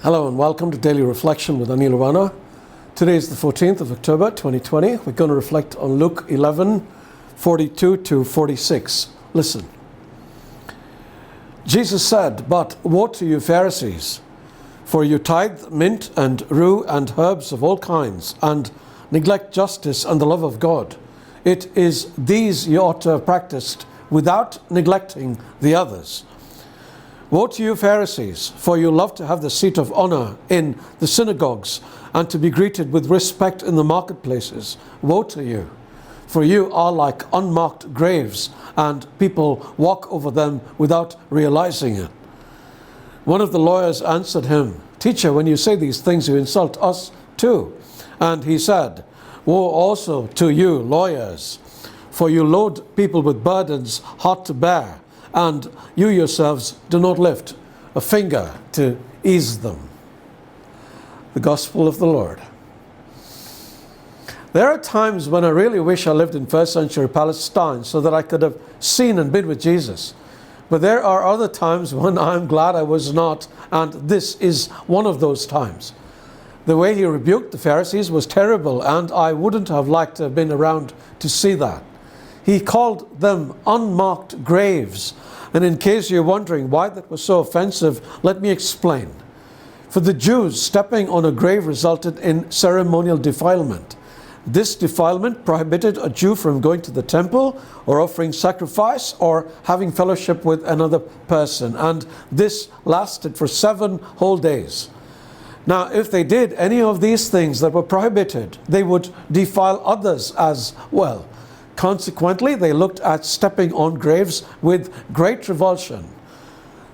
Hello and welcome to Daily Reflection with Aneel Aranha. Today is the 14th of October 2020. We're going to reflect on Luke 11:42 to 46. Listen. Jesus said, "But woe to you Pharisees, for you tithe mint and rue and herbs of all kinds, and neglect justice and the love of God. It is these you ought to have practiced without neglecting the others. Woe to you Pharisees, for you love to have the seat of honor in the synagogues and to be greeted with respect in the marketplaces. Woe to you, for you are like unmarked graves, and people walk over them without realizing it." One of the lawyers answered him, "Teacher, when you say these things, you insult us too." And he said, "Woe also to you lawyers, for you load people with burdens hard to bear, and you yourselves do not lift a finger to ease them." The Gospel of the Lord. There are times when I really wish I lived in first century Palestine so that I could have seen and been with Jesus. But there are other times when I'm glad I was not, and this is one of those times. The way he rebuked the Pharisees was terrible, and I wouldn't have liked to have been around to see that. He called them unmarked graves. And in case you're wondering why that was so offensive, let me explain. For the Jews, stepping on a grave resulted in ceremonial defilement. This defilement prohibited a Jew from going to the temple or offering sacrifice or having fellowship with another person. And this lasted for 7 whole days. Now, if they did any of these things that were prohibited, they would defile others as well. Consequently, they looked at stepping on graves with great revulsion.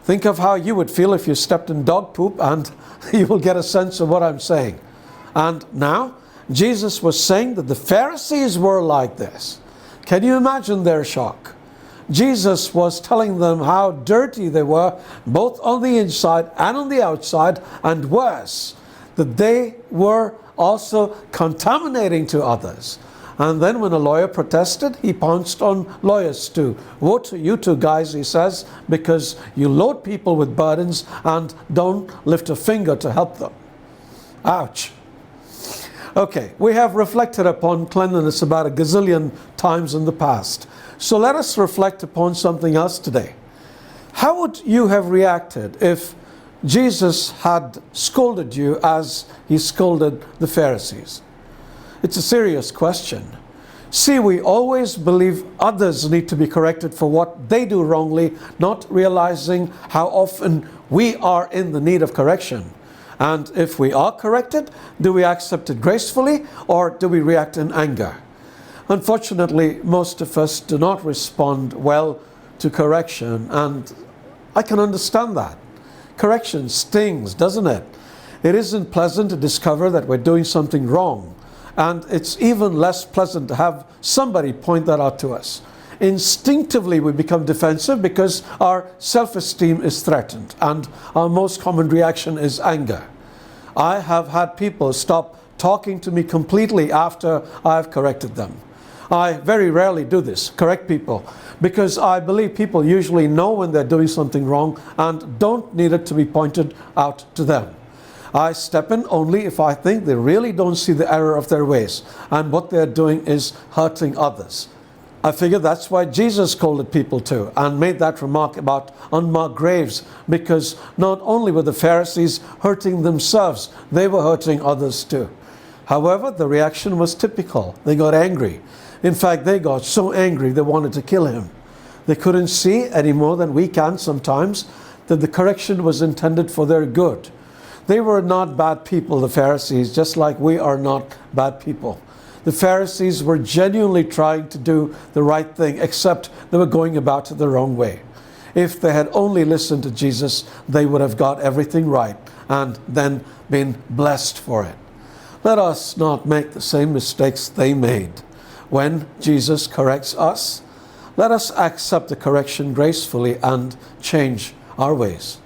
Think of how you would feel if you stepped in dog poop, and you will get a sense of what I'm saying. And now, Jesus was saying that the Pharisees were like this. Can you imagine their shock? Jesus was telling them how dirty they were, both on the inside and on the outside, and worse, that they were also contaminating to others. And then when a lawyer protested, he pounced on lawyers too. "Woe to you two guys," he says, "because you load people with burdens and don't lift a finger to help them." Ouch. Okay, we have reflected upon cleanliness about a gazillion times in the past. So let us reflect upon something else today. How would you have reacted if Jesus had scolded you as he scolded the Pharisees? It's a serious question. See, we always believe others need to be corrected for what they do wrongly, not realizing how often we are in the need of correction. And if we are corrected, do we accept it gracefully or do we react in anger? Unfortunately, most of us do not respond well to correction, and I can understand that. Correction stings, doesn't it? It isn't pleasant to discover that we're doing something wrong. And it's even less pleasant to have somebody point that out to us. Instinctively, we become defensive because our self-esteem is threatened, and our most common reaction is anger. I have had people stop talking to me completely after I've corrected them. I very rarely do this, correct people, because I believe people usually know when they're doing something wrong and don't need it to be pointed out to them. I step in only if I think they really don't see the error of their ways and what they're doing is hurting others. I figure that's why Jesus scolded people too and made that remark about unmarked graves, because not only were the Pharisees hurting themselves, they were hurting others too. However, the reaction was typical. They got angry. In fact, they got so angry they wanted to kill him. They couldn't see any more than we can sometimes that the correction was intended for their good. They were not bad people, the Pharisees, just like we are not bad people. The Pharisees were genuinely trying to do the right thing, except they were going about it the wrong way. If they had only listened to Jesus, they would have got everything right and then been blessed for it. Let us not make the same mistakes they made. When Jesus corrects us, let us accept the correction gracefully and change our ways.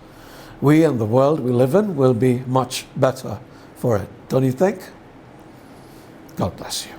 We and the world we live in will be much better for it. Don't you think? God bless you.